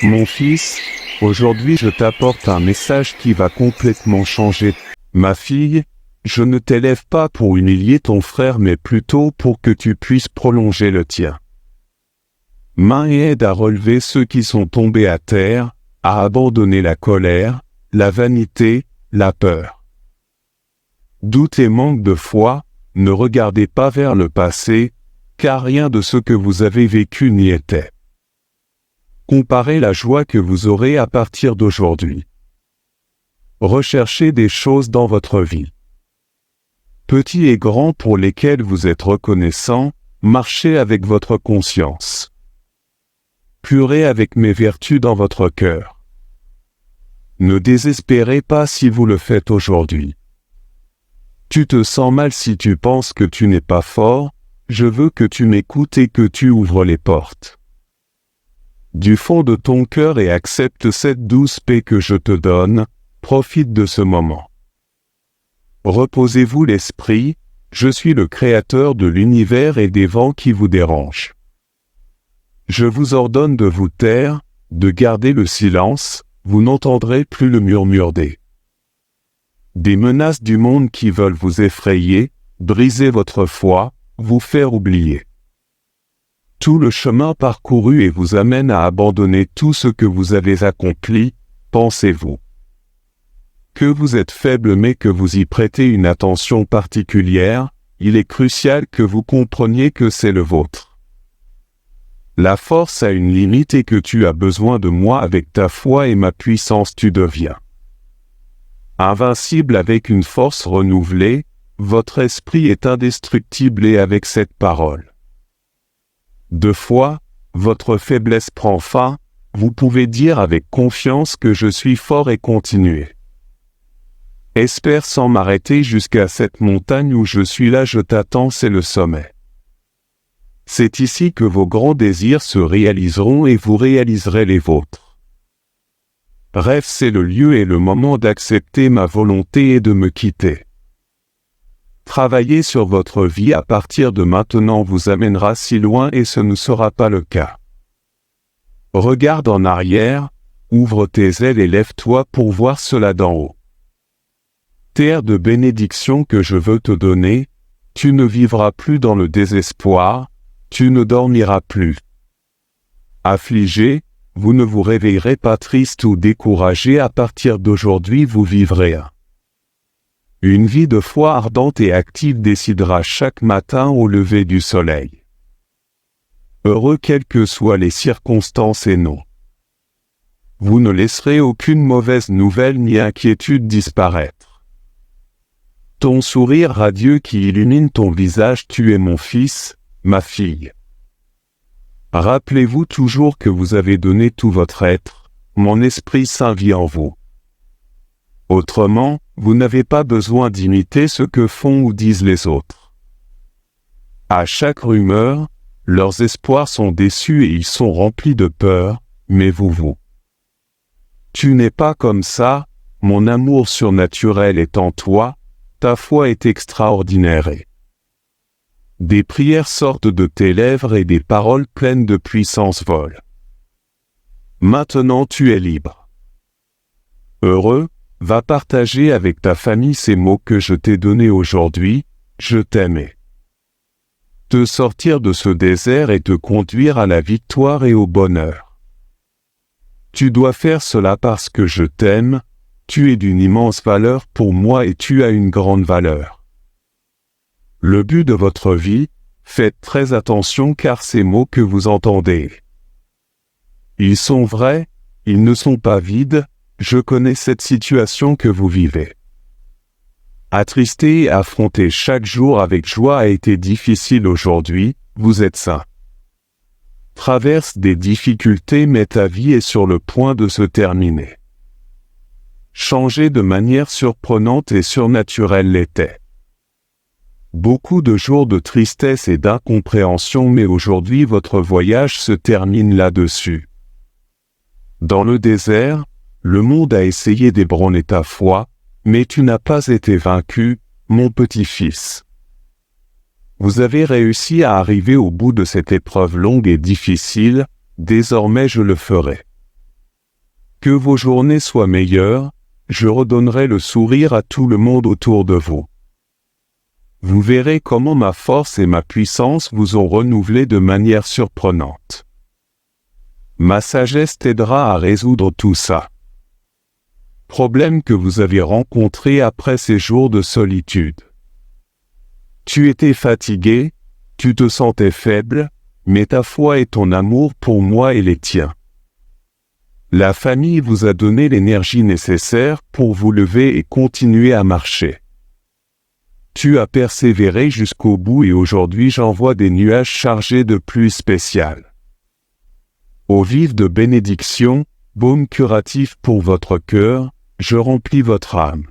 Mon fils, aujourd'hui je t'apporte un message qui va complètement changer. Ma fille, je ne t'élève pas pour humilier ton frère mais plutôt pour que tu puisses prolonger le tien. Main et aide à relever ceux qui sont tombés à terre, à abandonner la colère, la vanité, la peur. Doute et manque de foi, ne regardez pas vers le passé, car rien de ce que vous avez vécu n'y était. Comparez la joie que vous aurez à partir d'aujourd'hui. Recherchez des choses dans votre vie. Petits et grands pour lesquels vous êtes reconnaissants, marchez avec votre conscience. Purez avec mes vertus dans votre cœur. Ne désespérez pas si vous le faites aujourd'hui. Tu te sens mal si tu penses que tu n'es pas fort, je veux que tu m'écoutes et que tu ouvres les portes. Du fond de ton cœur et accepte cette douce paix que je te donne, profite de ce moment. Reposez-vous l'esprit, je suis le créateur de l'univers et des vents qui vous dérangent. Je vous ordonne de vous taire, de garder le silence, vous n'entendrez plus le murmure des menaces du monde qui veulent vous effrayer, briser votre foi, vous faire oublier. Tout le chemin parcouru et vous amène à abandonner tout ce que vous avez accompli, pensez-vous. Que vous êtes faible mais que vous y prêtez une attention particulière, il est crucial que vous compreniez que c'est le vôtre. La force a une limite et que tu as besoin de moi avec ta foi et ma puissance tu deviens. Invincible avec une force renouvelée, votre esprit est indestructible et avec cette parole. De foi, votre faiblesse prend fin, vous pouvez dire avec confiance que je suis fort et continuer. Espère sans m'arrêter jusqu'à cette montagne où je suis là, je t'attends, c'est le sommet. C'est ici que vos grands désirs se réaliseront et vous réaliserez les vôtres. Rêve, c'est le lieu et le moment d'accepter ma volonté et de me quitter. Travailler sur votre vie à partir de maintenant vous amènera si loin et ce ne sera pas le cas. Regarde en arrière, ouvre tes ailes et lève-toi pour voir cela d'en haut. Terre de bénédiction que je veux te donner, tu ne vivras plus dans le désespoir, tu ne dormiras plus. Affligé, vous ne vous réveillerez pas triste ou découragé, à partir d'aujourd'hui vous vivrez une vie de foi ardente et active décidera chaque matin au lever du soleil. Heureux quelles que soient les circonstances et non. Vous ne laisserez aucune mauvaise nouvelle ni inquiétude disparaître. Ton sourire radieux qui illumine ton visage, tu es mon fils, ma fille. Rappelez-vous toujours que vous avez donné tout votre être, mon Esprit Saint vit en vous. Autrement, vous n'avez pas besoin d'imiter ce que font ou disent les autres. À chaque rumeur, leurs espoirs sont déçus et ils sont remplis de peur, mais vous. Tu n'es pas comme ça, mon amour surnaturel est en toi, ta foi est extraordinaire et des prières sortent de tes lèvres et des paroles pleines de puissance volent. Maintenant tu es libre. Heureux, va partager avec ta famille ces mots que je t'ai donnés aujourd'hui, je t'aime et te sortir de ce désert et te conduire à la victoire et au bonheur. Tu dois faire cela parce que je t'aime, tu es d'une immense valeur pour moi et tu as une grande valeur. Le but de votre vie, faites très attention car ces mots que vous entendez, ils sont vrais, ils ne sont pas vides, je connais cette situation que vous vivez. Attristé et affronter chaque jour avec joie a été difficile aujourd'hui, vous êtes sain. Traverse des difficultés mais ta vie est sur le point de se terminer. Changer de manière surprenante et surnaturelle l'était. Beaucoup de jours de tristesse et d'incompréhension mais aujourd'hui votre voyage se termine là-dessus. Dans le désert, le monde a essayé d'ébranler ta foi, mais tu n'as pas été vaincu, mon petit-fils. Vous avez réussi à arriver au bout de cette épreuve longue et difficile, désormais je le ferai. Que vos journées soient meilleures, je redonnerai le sourire à tout le monde autour de vous. Vous verrez comment ma force et ma puissance vous ont renouvelé de manière surprenante. Ma sagesse t'aidera à résoudre tout ça. Problème que vous avez rencontré après ces jours de solitude. Tu étais fatigué, tu te sentais faible, mais ta foi et ton amour pour moi et les tiens. La famille vous a donné l'énergie nécessaire pour vous lever et continuer à marcher. Tu as persévéré jusqu'au bout et aujourd'hui j'envoie des nuages chargés de pluie spéciale. Eau vive de bénédiction, baume curatif pour votre cœur, je remplis votre âme.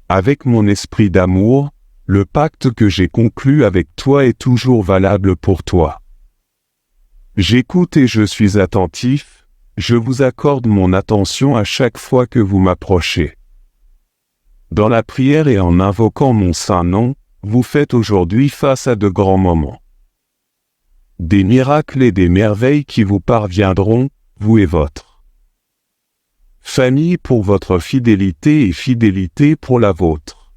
Avec mon esprit d'amour, le pacte que j'ai conclu avec toi est toujours valable pour toi. J'écoute et je suis attentif, je vous accorde mon attention à chaque fois que vous m'approchez. Dans la prière et en invoquant mon saint nom, vous faites aujourd'hui face à de grands moments. Des miracles et des merveilles qui vous parviendront, vous et votre famille pour votre fidélité et fidélité pour la vôtre.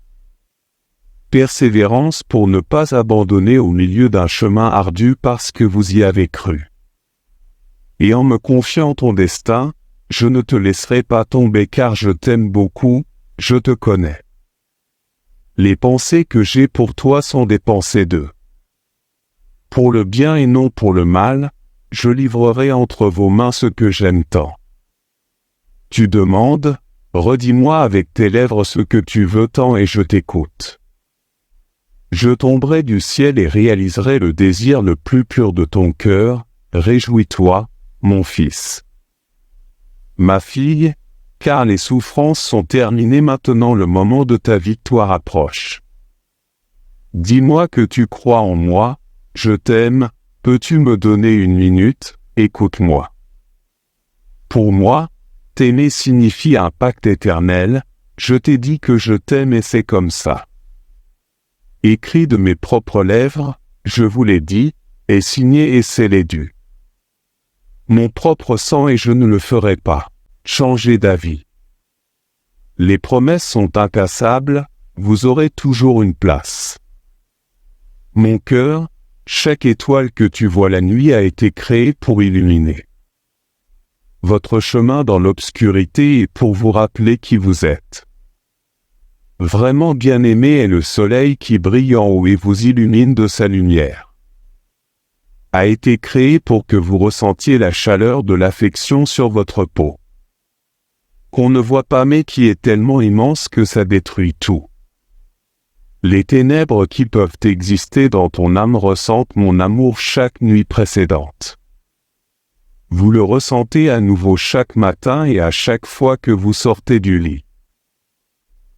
Persévérance pour ne pas abandonner au milieu d'un chemin ardu parce que vous y avez cru. Et en me confiant ton destin, je ne te laisserai pas tomber car je t'aime beaucoup, je te connais. Les pensées que j'ai pour toi sont des pensées de pour le bien et non pour le mal, je livrerai entre vos mains ce que j'aime tant. Tu demandes, redis-moi avec tes lèvres ce que tu veux tant et je t'écoute. Je tomberai du ciel et réaliserai le désir le plus pur de ton cœur, réjouis-toi, mon fils. Ma fille, car les souffrances sont terminées maintenant le moment de ta victoire approche. Dis-moi que tu crois en moi, je t'aime, peux-tu me donner une minute, écoute-moi. Pour moi, t'aimer signifie un pacte éternel, je t'ai dit que je t'aime et c'est comme ça. Écrit de mes propres lèvres, je vous l'ai dit, et signé et scellé du mon propre sang et je ne le ferai pas changer d'avis. Les promesses sont incassables, vous aurez toujours une place. Mon cœur, chaque étoile que tu vois la nuit a été créée pour illuminer votre chemin dans l'obscurité et pour vous rappeler qui vous êtes. Vraiment bien-aimé est le soleil qui brille en haut et vous illumine de sa lumière. A été créé pour que vous ressentiez la chaleur de l'affection sur votre peau. Qu'on ne voit pas mais qui est tellement immense que ça détruit tout. Les ténèbres qui peuvent exister dans ton âme ressentent mon amour chaque nuit précédente. Vous le ressentez à nouveau chaque matin et à chaque fois que vous sortez du lit.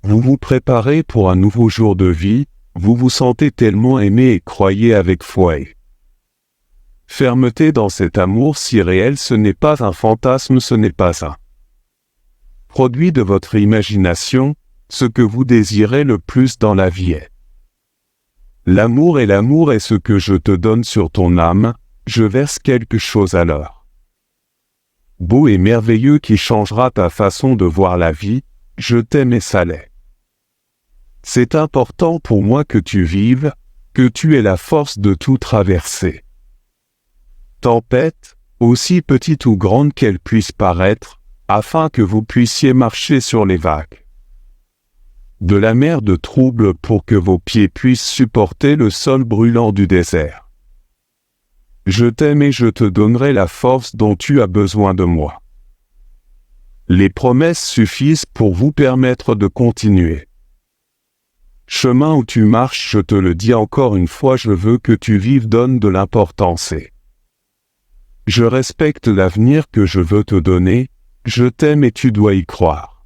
Vous vous préparez pour un nouveau jour de vie, vous vous sentez tellement aimé et croyez avec foi. Fermeté dans cet amour si réel, ce n'est pas un fantasme, ce n'est pas un produit de votre imagination, ce que vous désirez le plus dans la vie est l'amour et l'amour est ce que je te donne sur ton âme, je verse quelque chose alors. Beau et merveilleux qui changera ta façon de voir la vie, je t'aime et ça l'est. C'est important pour moi que tu vives, que tu aies la force de tout traverser. Tempête, aussi petite ou grande qu'elle puisse paraître, afin que vous puissiez marcher sur les vagues de la mer de trouble pour que vos pieds puissent supporter le sol brûlant du désert. Je t'aime et je te donnerai la force dont tu as besoin de moi. Les promesses suffisent pour vous permettre de continuer. Chemin où tu marches, je te le dis encore une fois, je veux que tu vives, donne de l'importance et je respecte l'avenir que je veux te donner, je t'aime et tu dois y croire.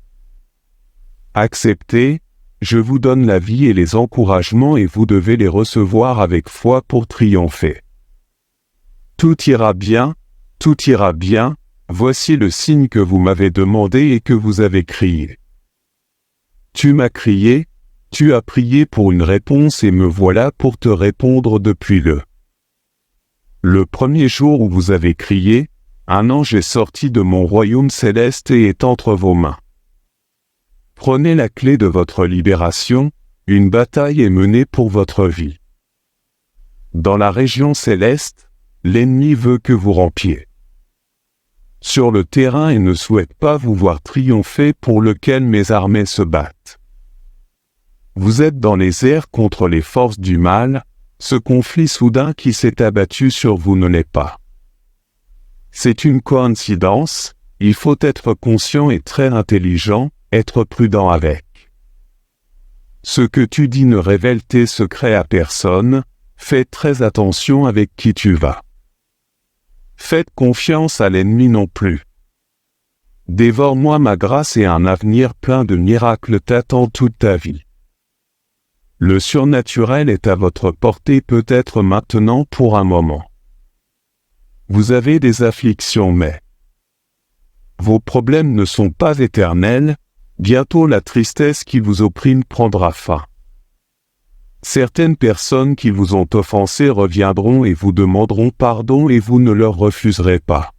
Acceptez, je vous donne la vie et les encouragements et vous devez les recevoir avec foi pour triompher. Tout ira bien, voici le signe que vous m'avez demandé et que vous avez crié. Tu m'as crié, tu as prié pour une réponse et me voilà pour te répondre depuis le premier jour où vous avez crié, un ange est sorti de mon royaume céleste et est entre vos mains. Prenez la clé de votre libération, une bataille est menée pour votre vie. Dans la région céleste, l'ennemi veut que vous rampiez sur le terrain et ne souhaite pas vous voir triompher, pour lequel mes armées se battent. Vous êtes dans les airs contre les forces du mal, ce conflit soudain qui s'est abattu sur vous ne l'est pas. C'est une coïncidence, il faut être conscient et très intelligent, être prudent avec. Ce que tu dis ne révèle tes secrets à personne, fais très attention avec qui tu vas. Faites confiance à l'ennemi non plus. Dévore-moi ma grâce et un avenir plein de miracles t'attend toute ta vie. Le surnaturel est à votre portée peut-être maintenant pour un moment. Vous avez des afflictions mais vos problèmes ne sont pas éternels, bientôt la tristesse qui vous opprime prendra fin. Certaines personnes qui vous ont offensé reviendront et vous demanderont pardon et vous ne leur refuserez pas.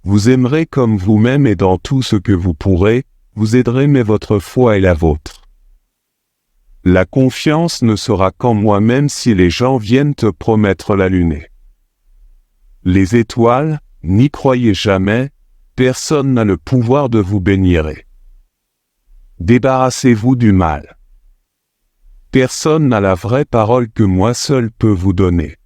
Vous aimerez comme vous-même et dans tout ce que vous pourrez, vous aiderez mais votre foi est la vôtre. La confiance ne sera qu'en moi-même si les gens viennent te promettre la lune. Les étoiles, n'y croyez jamais, personne n'a le pouvoir de vous bénir. Débarrassez-vous du mal. Personne n'a la vraie parole que moi seul peux vous donner.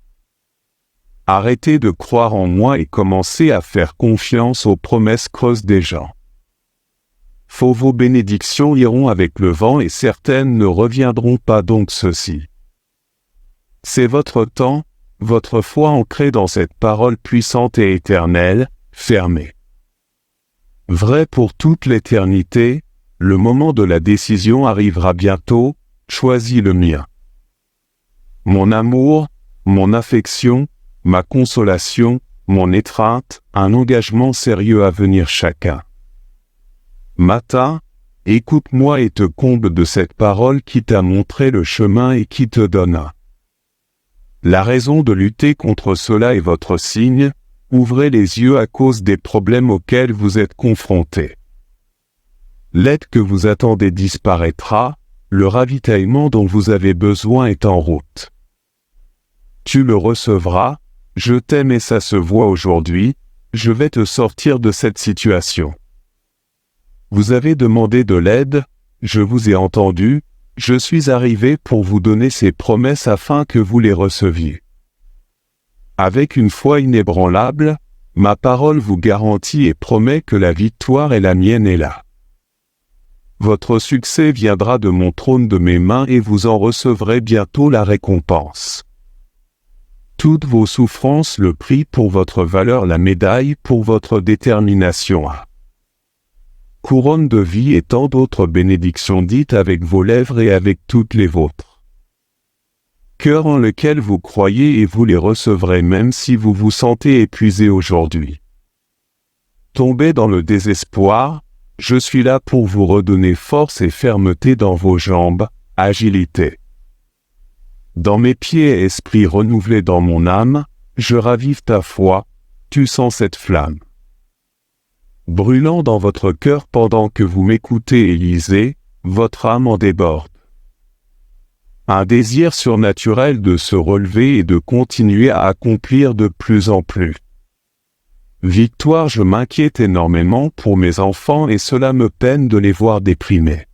Arrêtez de croire en moi et commencez à faire confiance aux promesses creuses des gens. Vos bénédictions iront avec le vent et certaines ne reviendront pas, donc ceci. C'est votre temps, votre foi ancrée dans cette parole puissante et éternelle, fermée. Vrai pour toute l'éternité, le moment de la décision arrivera bientôt, choisis le mien. Mon amour, mon affection, ma consolation, mon étreinte, un engagement sérieux à venir chacun. Matin, écoute-moi et te comble de cette parole qui t'a montré le chemin et qui te donna la raison de lutter contre cela est votre signe, ouvrez les yeux à cause des problèmes auxquels vous êtes confrontés. L'aide que vous attendez disparaîtra, le ravitaillement dont vous avez besoin est en route. Tu le recevras, je t'aime et ça se voit aujourd'hui, je vais te sortir de cette situation. Vous avez demandé de l'aide, je vous ai entendu, je suis arrivé pour vous donner ces promesses afin que vous les receviez. Avec une foi inébranlable, ma parole vous garantit et promet que la victoire est la mienne et là. Votre succès viendra de mon trône de mes mains et vous en recevrez bientôt la récompense. Toutes vos souffrances le prix pour votre valeur, la médaille pour votre détermination à couronne de vie et tant d'autres bénédictions dites avec vos lèvres et avec toutes les vôtres. Cœur en lequel vous croyez et vous les recevrez même si vous vous sentez épuisé aujourd'hui. Tombez dans le désespoir, je suis là pour vous redonner force et fermeté dans vos jambes, agilité. Dans mes pieds et esprit renouvelé dans mon âme, je ravive ta foi, tu sens cette flamme brûlant dans votre cœur pendant que vous m'écoutez et lisez, votre âme en déborde. Un désir surnaturel de se relever et de continuer à accomplir de plus en plus. Victoire, je m'inquiète énormément pour mes enfants et cela me peine de les voir déprimés.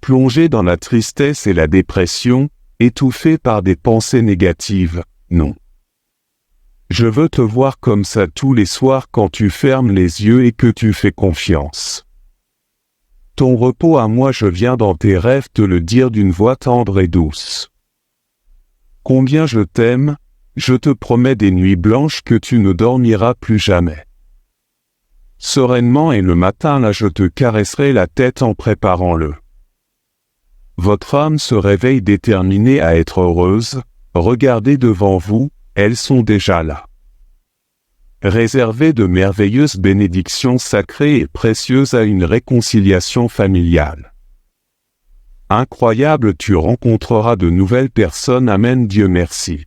Plongés dans la tristesse et la dépression, étouffés par des pensées négatives, non. Je veux te voir comme ça tous les soirs quand tu fermes les yeux et que tu fais confiance. Ton repos à moi, je viens dans tes rêves te le dire d'une voix tendre et douce. Combien je t'aime, je te promets des nuits blanches que tu ne dormiras plus jamais. Sereinement et le matin là je te caresserai la tête en préparant-le. Votre âme se réveille déterminée à être heureuse, regardez devant vous, elles sont déjà là. Réservez de merveilleuses bénédictions sacrées et précieuses à une réconciliation familiale. Incroyable, tu rencontreras de nouvelles personnes, amen, Dieu merci.